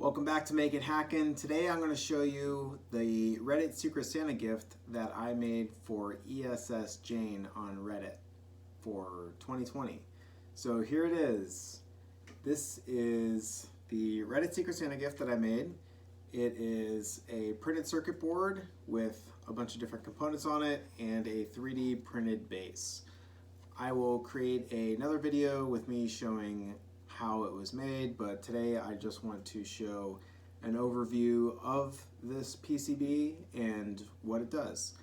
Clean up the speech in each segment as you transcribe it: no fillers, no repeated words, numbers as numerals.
Welcome back to Make It Hackin'. Today I'm going to show you the Reddit Secret Santa gift that I made for Essjane on Reddit for 2020. So here it is. This is the Reddit Secret Santa gift that I made. It is a printed circuit board with a bunch of different components on it and a 3D printed base. I will create another video with me showing how it was made, but today I just want to show an overview of this PCB and what it does.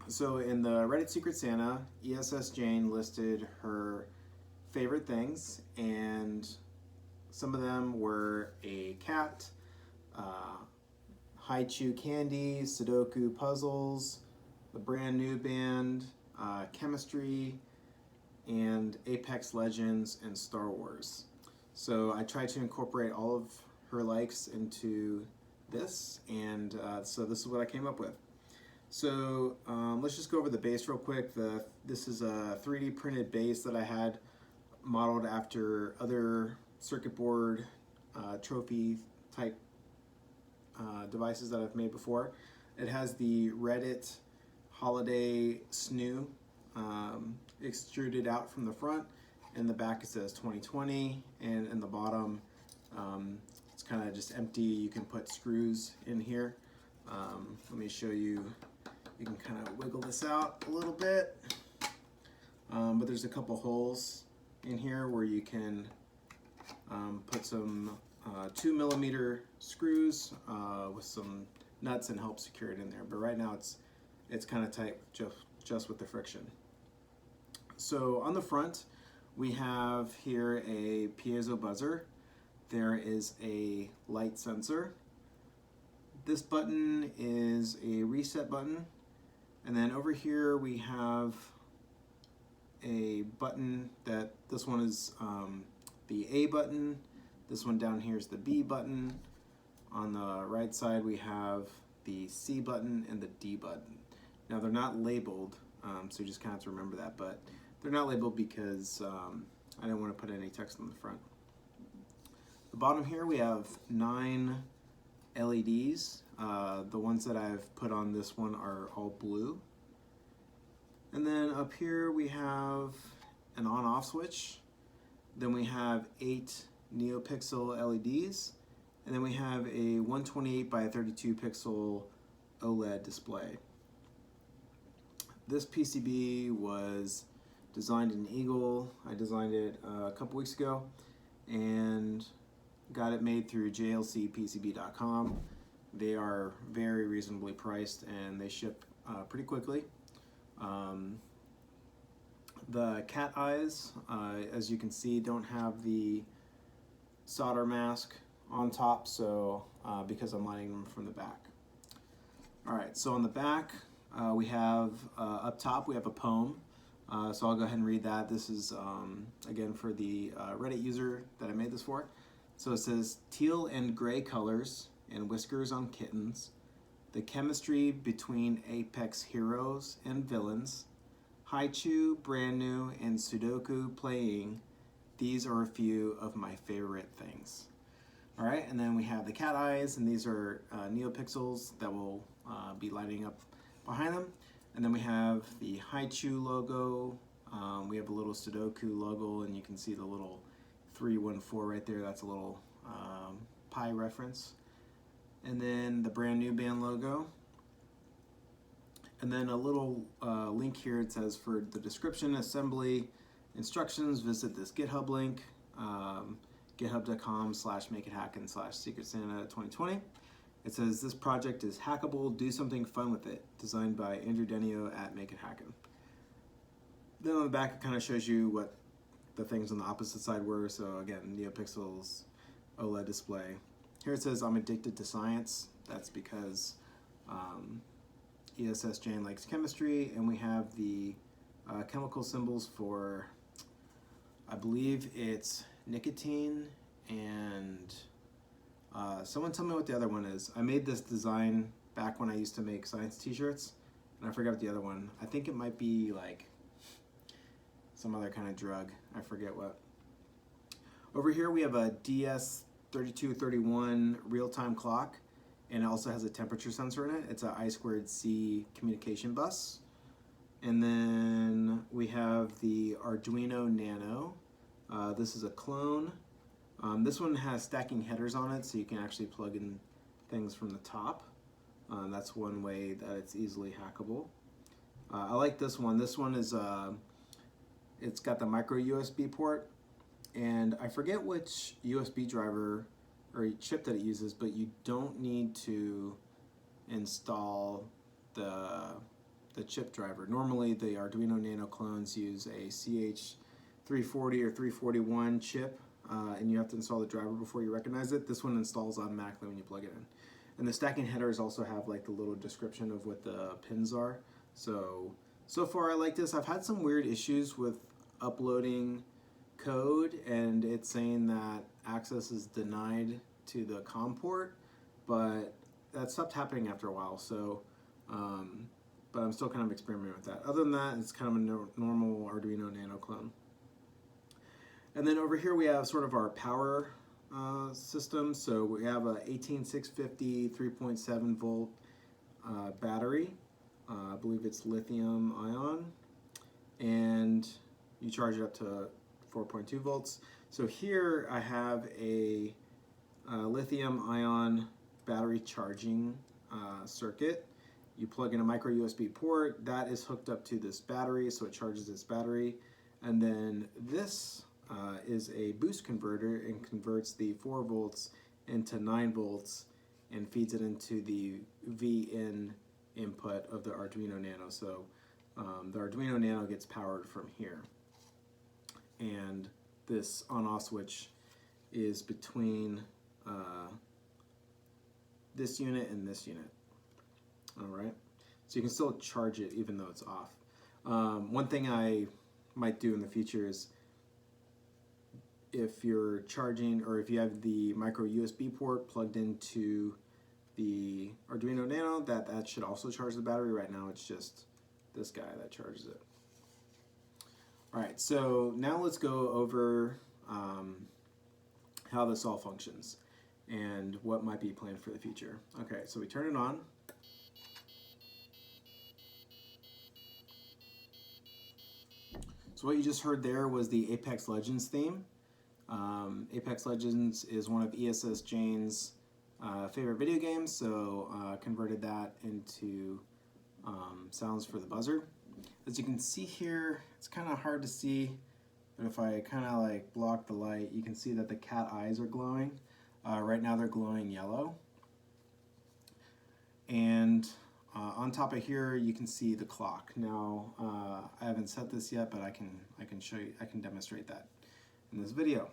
So in the Reddit Secret Santa, Essjane listed her favorite things, and some of them were a cat, high chew candy, Sudoku puzzles, the brand new band, chemistry, and Apex Legends and Star Wars. So I tried to incorporate all of her likes into this, and so this is what I came up with. So let's just go over the base real quick. This is a 3D printed base that I had modeled after other circuit board trophy type devices that I've made before. It has the Reddit holiday snoo extruded out from the front. In the back it says 2020, and in the bottom it's kind of just empty. You can put screws in here. Let me show you. You can kind of wiggle this out a little bit, but there's a couple holes in here where you can put some 2mm screws with some nuts and help secure it in there. But right now it's kind of tight just with the friction. So on the front, we have here a piezo buzzer. There is a light sensor. This button is a reset button. And then over here we have a button this one is the A button. This one down here is the B button. On the right side we have the C button and the D button. Now they're not labeled, so you just kind of have to remember that, but they're not labeled because I didn't want to put any text on the front. The bottom here we have 9 LEDs. The ones that I've put on this one are all blue. And then up here we have an on-off switch. Then we have 8 NeoPixel LEDs. And then we have a 128 by 32 pixel OLED display. This PCB was designed in Eagle. I designed it a couple weeks ago and got it made through jlcpcb.com. They are very reasonably priced and they ship pretty quickly. The cat eyes, as you can see, don't have the solder mask on top, so because I'm lighting them from the back. Alright, so on the back we have up top we have a poem. So I'll go ahead and read that. This is, again, for the Reddit user that I made this for. So it says, teal and gray colors and whiskers on kittens, the chemistry between Apex heroes and villains, Haichu, brand new, and Sudoku playing, these are a few of my favorite things. All right, and then we have the cat eyes, and these are NeoPixels that will be lighting up behind them. And then we have the Haichu logo. We have a little Sudoku logo, and you can see the little 314 right there. That's a little pi reference. And then the brand new band logo. And then a little link here. It says for the description, assembly, instructions, visit this GitHub link, github.com/makeithackin/Secret Santa 2020. It says this project is hackable, do something fun with it. Designed by Andrew Denio at Make It Hackin'. Then on the back it kind of shows you what the things on the opposite side were. So again, NeoPixels, OLED display. Here it says I'm addicted to science. That's because Essjane likes chemistry, and we have the chemical symbols for, I believe it's nicotine and someone tell me what the other one is. I made this design back when I used to make science t-shirts, and I forgot the other one. I think it might be like some other kind of drug. I forget what. Over here we have a DS 3231 real-time clock, and it also has a temperature sensor in it. It's a I2C communication bus. And then we have the Arduino Nano. This is a clone. This one has stacking headers on it, so you can actually plug in things from the top. That's one way that it's easily hackable. I like this one. This one is, it's got the micro USB port, and I forget which USB driver or chip that it uses, but you don't need to install the chip driver. Normally the Arduino Nano clones use a CH340 or 341 chip, and you have to install the driver before you recognize it. This one installs automatically when you plug it in. And the stacking headers also have like the little description of what the pins are. So far I like this. I've had some weird issues with uploading code, and it's saying that access is denied to the COM port, but that stopped happening after a while. So, but I'm still kind of experimenting with that. Other than that, it's kind of a normal Arduino Nano clone. And then over here we have sort of our power system. So we have a 18650 3.7 volt battery. I believe it's lithium ion, and you charge it up to 4.2 volts. So here I have a lithium ion battery charging circuit. You plug in a micro USB port that is hooked up to this battery, so it charges this battery. And then this is a boost converter and converts the 4 volts into 9 volts and feeds it into the VIN input of the Arduino Nano. So the Arduino Nano gets powered from here. And this on-off switch is between this unit and this unit. All right, so you can still charge it even though it's off. One thing I might do in the future is, if you're charging, or if you have the micro USB port plugged into the Arduino Nano, that should also charge the battery. Right now it's just this guy that charges it. All right, so now let's go over how this all functions and what might be planned for the future. Okay, so we turn it on. So what you just heard there was the Apex Legends theme. Apex Legends is one of Essjane's favorite video games, so converted that into sounds for the buzzer. As you can see here, it's kind of hard to see, but if I kind of like block the light, you can see that the cat eyes are glowing. Right now they're glowing yellow. And on top of here, you can see the clock. Now, I haven't set this yet, but I can show you, I can demonstrate that in this video.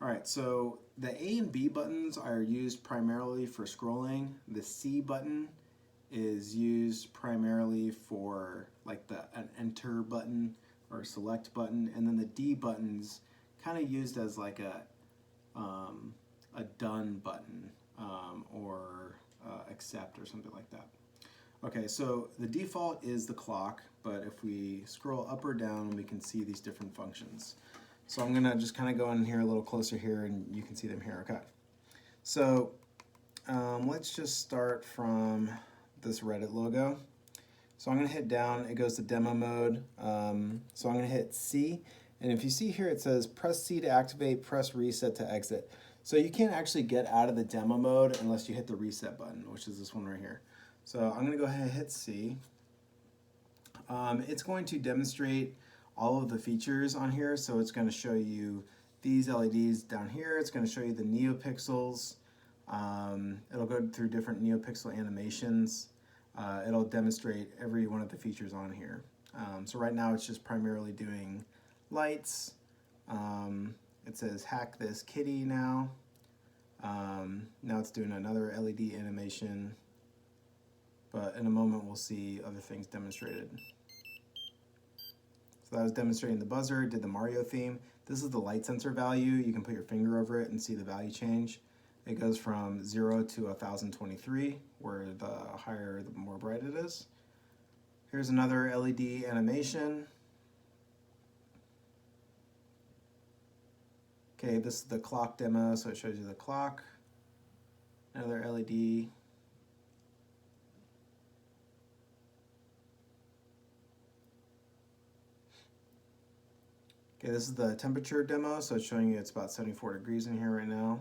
All right, so the A and B buttons are used primarily for scrolling. The C button is used primarily for like an enter button or select button, and then the D button's kind of used as like a done button or accept or something like that. Okay, so the default is the clock, but if we scroll up or down, we can see these different functions. So I'm gonna just kind of go in here a little closer here, and you can see them here. Okay, so let's just start from this Reddit logo. So I'm gonna hit down, it goes to demo mode. So I'm gonna hit C, and if you see here it says press C to activate, press reset to exit. So you can't actually get out of the demo mode unless you hit the reset button, which is this one right here. So I'm gonna go ahead and hit C. It's going to demonstrate all of the features on here. So it's gonna show you these LEDs down here. It's gonna show you the NeoPixels. It'll go through different NeoPixel animations. It'll demonstrate every one of the features on here. So right now it's just primarily doing lights. It says hack this kitty now. Now it's doing another LED animation, but in a moment we'll see other things demonstrated. So that was demonstrating the buzzer, did the Mario theme. This is the light sensor value. You can put your finger over it and see the value change. It goes from 0 to 1023, where the higher, the more bright it is. Here's another LED animation. Okay, this is the clock demo, so it shows you the clock. Another LED. Okay, this is the temperature demo, so it's showing you it's about 74 degrees in here right now.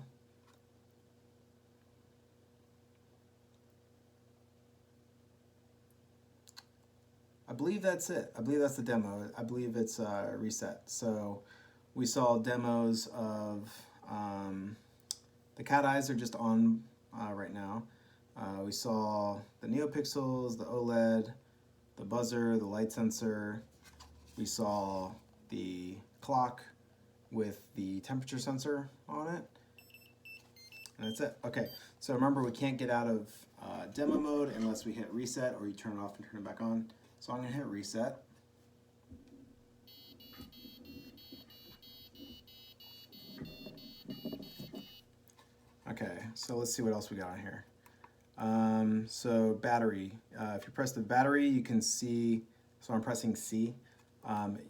I believe that's it. I believe that's the demo. I believe it's reset. So we saw demos of the cat eyes are just on right now. We saw the NeoPixels, the OLED, the buzzer, the light sensor. We saw the clock with the temperature sensor on it. And that's it. Okay, so remember we can't get out of demo mode unless we hit reset or you turn it off and turn it back on. So I'm going to hit reset. Okay, so let's see what else we got on here. So battery. If you press the battery, you can see, so I'm pressing C.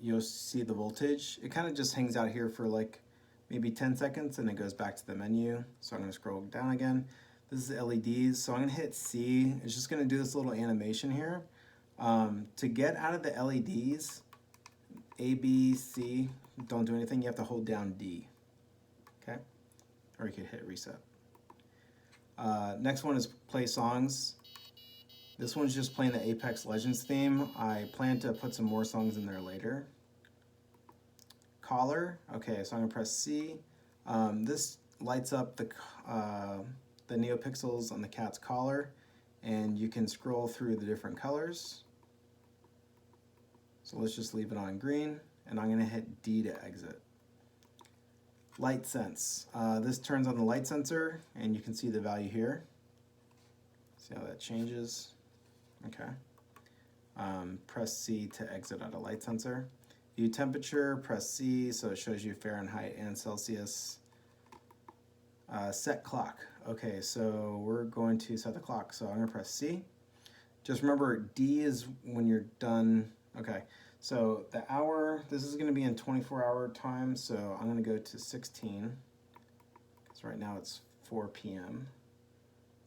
You'll see the voltage. It kind of just hangs out here for like maybe 10 seconds and it goes back to the menu. So I'm going to scroll down again. This is LEDs, so I'm going to hit C. It's just going to do this little animation here. To get out of the LEDs, A, B, C, don't do anything. You have to hold down D. Okay? Or you can hit reset. Next one is play songs. This one's just playing the Apex Legends theme. I plan to put some more songs in there later. Collar. Okay, so I'm gonna press C. This lights up the NeoPixels on the cat's collar, and you can scroll through the different colors. So let's just leave it on green, and I'm gonna hit D to exit. Light sense. This turns on the light sensor, and you can see the value here. See how that changes? Okay. Press C to exit out of light sensor. View temperature, press C, so it shows you Fahrenheit and Celsius. Set clock. Okay, so we're going to set the clock. So I'm gonna press C. Just remember, D is when you're done. Okay, so the hour, this is gonna be in 24-hour time, so I'm gonna go to 16. So right now it's 4 p.m.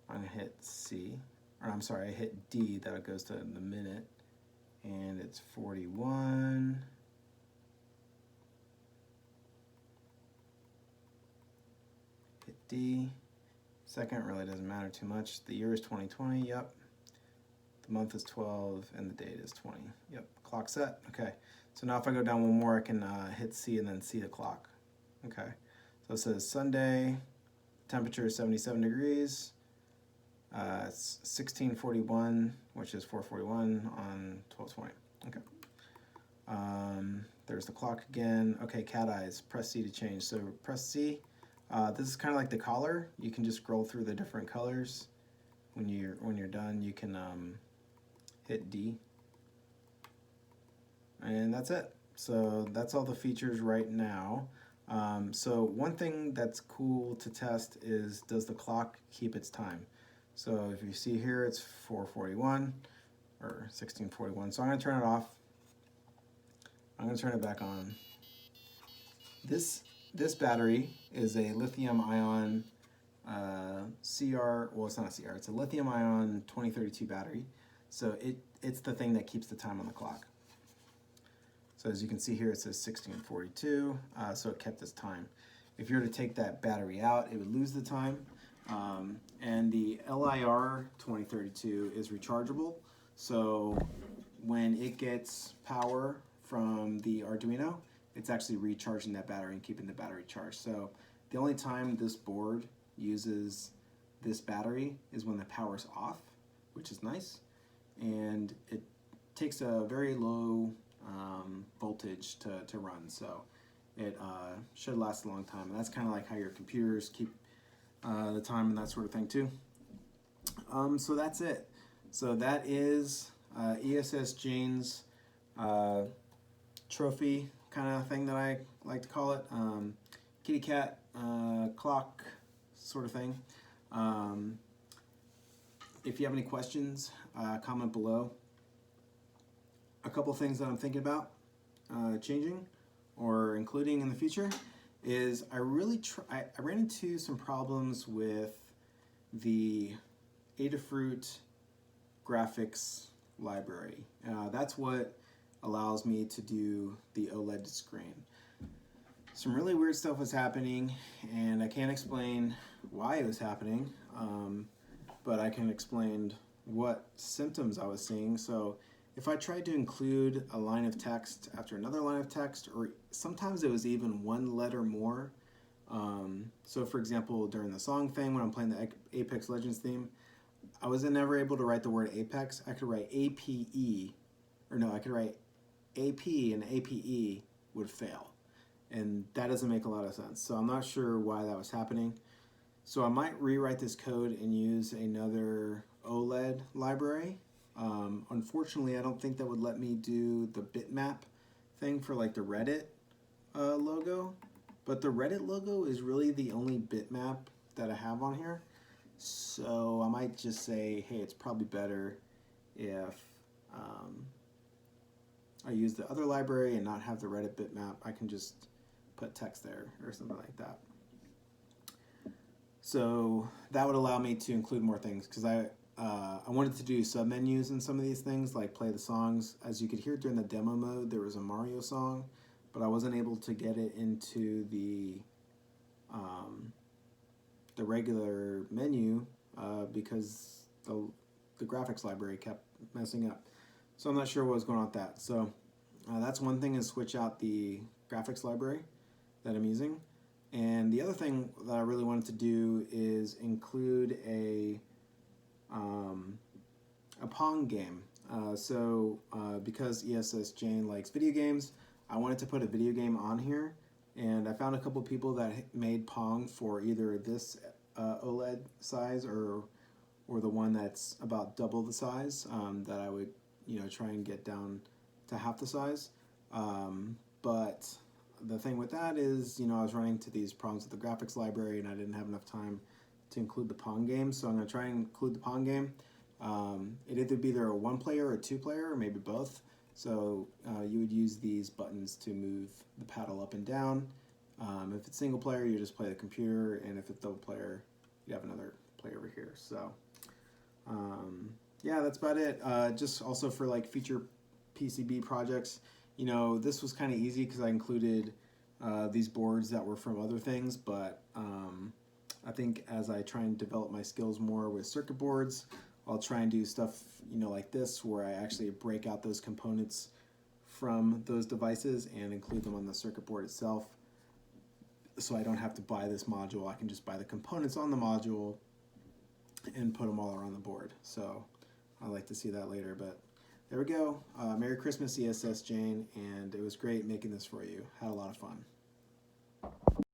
I'm gonna hit C, or I'm sorry, I hit D, that goes to the minute, and it's 41. Hit D. Second really doesn't matter too much. The year is 2020, yep. The month is 12, and the date is 20. Yep, clock set, okay. So now if I go down one more, I can hit C and then see the clock. Okay, so it says Sunday, temperature is 77 degrees. It's 16:41, which is 4:41 on 12:20. Okay. There's the clock again. Okay, cat eyes. Press C to change. So press C. This is kind of like the collar. You can just scroll through the different colors. When you're done, you can hit D. And that's it. So that's all the features right now. So one thing that's cool to test is, does the clock keep its time? So if you see here, it's 4:41 or 16:41. So I'm going to turn it off. I'm going to turn it back on. This battery is a lithium-ion CR. Well, it's not a CR. It's a lithium-ion 2032 battery. So it's the thing that keeps the time on the clock. So as you can see here, it says 16:42. So it kept its time. If you were to take that battery out, it would lose the time. And the LIR 2032 is rechargeable, so when it gets power from the Arduino, it's actually recharging that battery and keeping the battery charged. So the only time this board uses this battery is when the power's off, which is nice, and it takes a very low voltage to run, so it should last a long time. And that's kind of like how your computers keep the time and that sort of thing too. So that's it. So that is Essjane's trophy kind of thing that I like to call it. Kitty cat clock sort of thing. If you have any questions, comment below. A couple things that I'm thinking about changing or including in the future is I ran into some problems with the Adafruit graphics library. That's what allows me to do the OLED screen. Some really weird stuff was happening, and I can't explain why it was happening, but I can explain what symptoms I was seeing. So if I tried to include a line of text after another line of text, or sometimes it was even one letter more. So for example, during the song thing, when I'm playing the Apex Legends theme, I was never able to write the word Apex. I could write APE, or no, I could write AP, and APE would fail. And that doesn't make a lot of sense. So I'm not sure why that was happening. So I might rewrite this code and use another OLED library. Unfortunately, I don't think that would let me do the bitmap thing for like the Reddit logo. But the Reddit logo is really the only bitmap that I have on here. So I might just say, hey, it's probably better if I use the other library and not have the Reddit bitmap. I can just put text there or something like that. So that would allow me to include more things, because I wanted to do submenus in some of these things, like play the songs. As you could hear during the demo mode, there was a Mario song, but I wasn't able to get it into the regular menu because the graphics library kept messing up. So I'm not sure what was going on with that. So that's one thing, is switch out the graphics library that I'm using. And the other thing that I really wanted to do is include a Pong game. Because Essjane likes video games, I wanted to put a video game on here, and I found a couple people that made Pong for either this OLED size or the one that's about double the size, that I would try and get down to half the size. But the thing with that is, I was running into these problems with the graphics library, and I didn't have enough time to include the Pong game. So I'm going to try and include the Pong game. It'd either be a one-player or a two-player, or maybe both. So you would use these buttons to move the paddle up and down. If it's single player, you just play the computer, and if it's double player, you have another player over here. So yeah, that's about it. Just also for like future PCB projects, this was kind of easy because I included these boards that were from other things, but I think as I try and develop my skills more with circuit boards, I'll try and do stuff like this, where I actually break out those components from those devices and include them on the circuit board itself, so I don't have to buy this module. I can just buy the components on the module and put them all around the board. So I'd like to see that later, but there we go. Merry Christmas, Essjane, and it was great making this for you. Had a lot of fun.